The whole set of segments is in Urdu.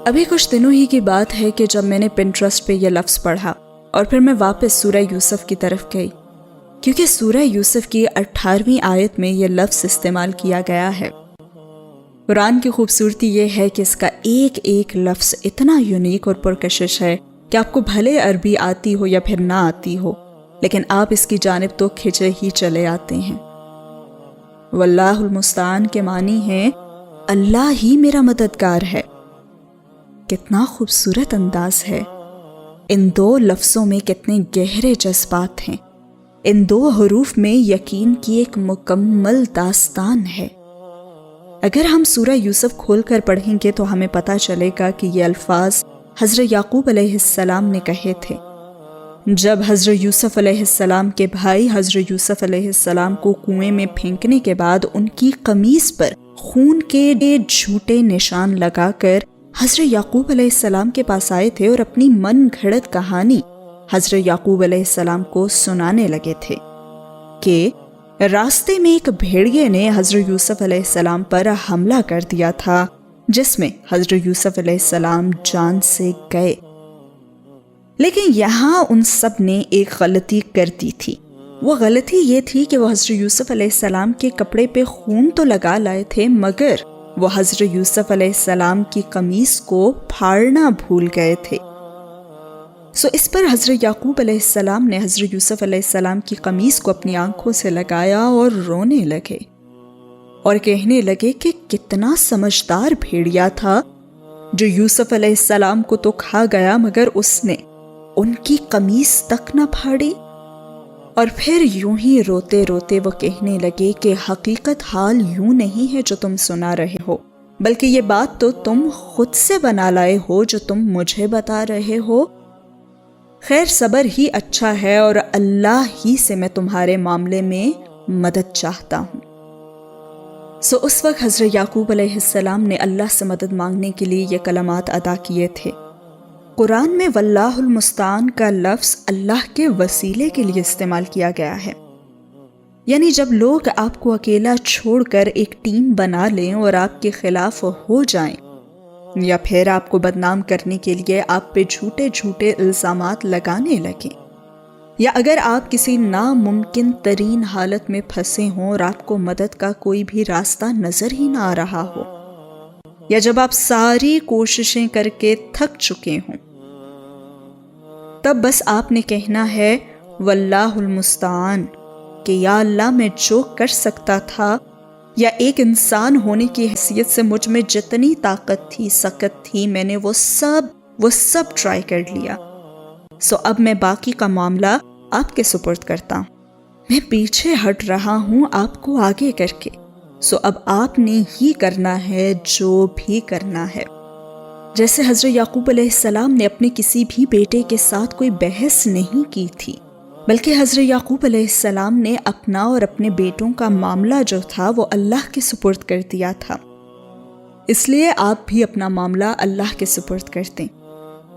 ابھی کچھ دنوں ہی کی بات ہے کہ جب میں نے پنٹرسٹ پہ یہ لفظ پڑھا اور پھر میں واپس سورہ یوسف کی طرف گئی، کیونکہ سورہ یوسف کی 18ویں آیت میں یہ لفظ استعمال کیا گیا ہے۔ قرآن کی خوبصورتی یہ ہے کہ اس کا ایک ایک لفظ اتنا یونیک اور پرکشش ہے کہ آپ کو بھلے عربی آتی ہو یا پھر نہ آتی ہو، لیکن آپ اس کی جانب تو کھنچے ہی چلے آتے ہیں۔ واللہ المستعان کے معنی ہیں اللہ ہی میرا مددگار ہے۔ کتنا خوبصورت انداز ہے، ان دو لفظوں میں کتنے گہرے جذبات ہیں، ان دو حروف میں یقین کی ایک مکمل داستان ہے۔ اگر ہم سورہ یوسف کھول کر پڑھیں گے تو ہمیں پتہ چلے گا کہ یہ الفاظ حضرت یعقوب علیہ السلام نے کہے تھے جب حضرت یوسف علیہ السلام کے بھائی حضرت یوسف علیہ السلام کو کنویں میں پھینکنے کے بعد ان کی قمیص پر خون کے جھوٹے نشان لگا کر حضرت یعقوب علیہ السلام کے پاس آئے تھے اور اپنی من گھڑت کہانی حضرت یعقوب علیہ السلام کو سنانے لگے تھے کہ راستے میں ایک بھیڑیے نے حضرت یوسف علیہ السلام پر حملہ کر دیا تھا، جس میں حضرت یوسف علیہ السلام جان سے گئے۔ لیکن یہاں ان سب نے ایک غلطی کر دی تھی۔ وہ غلطی یہ تھی کہ وہ حضرت یوسف علیہ السلام کے کپڑے پہ خون تو لگا لائے تھے، مگر وہ حضرت یوسف علیہ السلام کی قمیص کو پھاڑنا بھول گئے تھے۔ اس پر حضرت یعقوب علیہ السلام نے حضرت یوسف علیہ السلام کی قمیص کو اپنی آنکھوں سے لگایا اور رونے لگے اور کہنے لگے کہ کتنا سمجھدار بھیڑیا تھا جو یوسف علیہ السلام کو تو کھا گیا مگر اس نے ان کی قمیص تک نہ پھاڑی۔ اور پھر یوں ہی روتے روتے وہ کہنے لگے کہ حقیقت حال یوں نہیں ہے جو تم سنا رہے ہو، بلکہ یہ بات تو تم خود سے بنا لائے ہو جو تم مجھے بتا رہے ہو۔ خیر صبر ہی اچھا ہے اور اللہ ہی سے میں تمہارے معاملے میں مدد چاہتا ہوں۔ اس وقت حضرت یعقوب علیہ السلام نے اللہ سے مدد مانگنے کے لیے یہ کلمات ادا کیے تھے۔ قرآن میں واللہ المستعان کا لفظ اللہ کے وسیلے کے لیے استعمال کیا گیا ہے، یعنی جب لوگ آپ کو اکیلا چھوڑ کر ایک ٹیم بنا لیں اور آپ کے خلاف ہو جائیں، یا پھر آپ کو بدنام کرنے کے لیے آپ پہ جھوٹے جھوٹے الزامات لگانے لگیں، یا اگر آپ کسی ناممکن ترین حالت میں پھنسے ہوں اور آپ کو مدد کا کوئی بھی راستہ نظر ہی نہ آ رہا ہو، یا جب آپ ساری کوششیں کر کے تھک چکے ہوں، تب بس آپ نے کہنا ہے واللہ المستعان، کہ یا اللہ میں جو کر سکتا تھا یا ایک انسان ہونے کی حیثیت سے مجھ میں جتنی طاقت تھی، سکت تھی، میں نے وہ سب ٹرائی کر لیا۔ اب میں باقی کا معاملہ آپ کے سپرد کرتا ہوں، میں پیچھے ہٹ رہا ہوں آپ کو آگے کر کے۔ اب آپ نے ہی کرنا ہے جو بھی کرنا ہے۔ جیسے حضرت یعقوب علیہ السلام نے اپنے کسی بھی بیٹے کے ساتھ کوئی بحث نہیں کی تھی، بلکہ حضرت یعقوب علیہ السلام نے اپنا اور اپنے بیٹوں کا معاملہ جو تھا وہ اللہ کے سپرد کر دیا تھا۔ اس لیے آپ بھی اپنا معاملہ اللہ کے سپرد کر دیں،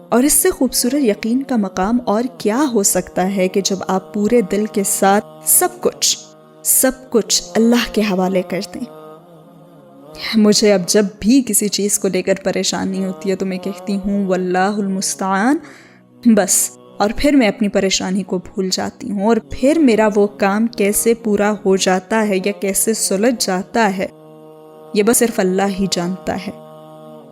اور اس سے خوبصورت یقین کا مقام اور کیا ہو سکتا ہے کہ جب آپ پورے دل کے ساتھ سب کچھ اللہ کے حوالے کر دیں۔ مجھے اب جب بھی کسی چیز کو لے کر پریشانی ہوتی ہے تو میں کہتی ہوں واللہ المستعان، بس، اور پھر میں اپنی پریشانی کو بھول جاتی ہوں، اور پھر میرا وہ کام کیسے پورا ہو جاتا ہے یا کیسے سلجھ جاتا ہے یہ بس صرف اللہ ہی جانتا ہے۔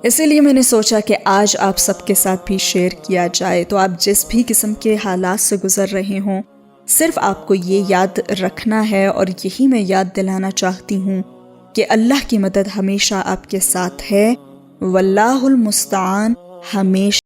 اسی لیے میں نے سوچا کہ آج آپ سب کے ساتھ بھی شیئر کیا جائے، تو آپ جس بھی قسم کے حالات سے گزر رہے ہوں، صرف آپ کو یہ یاد رکھنا ہے، اور یہی میں یاد دلانا چاہتی ہوں کہ اللہ کی مدد ہمیشہ آپ کے ساتھ ہے۔ واللہ المستعان ہمیشہ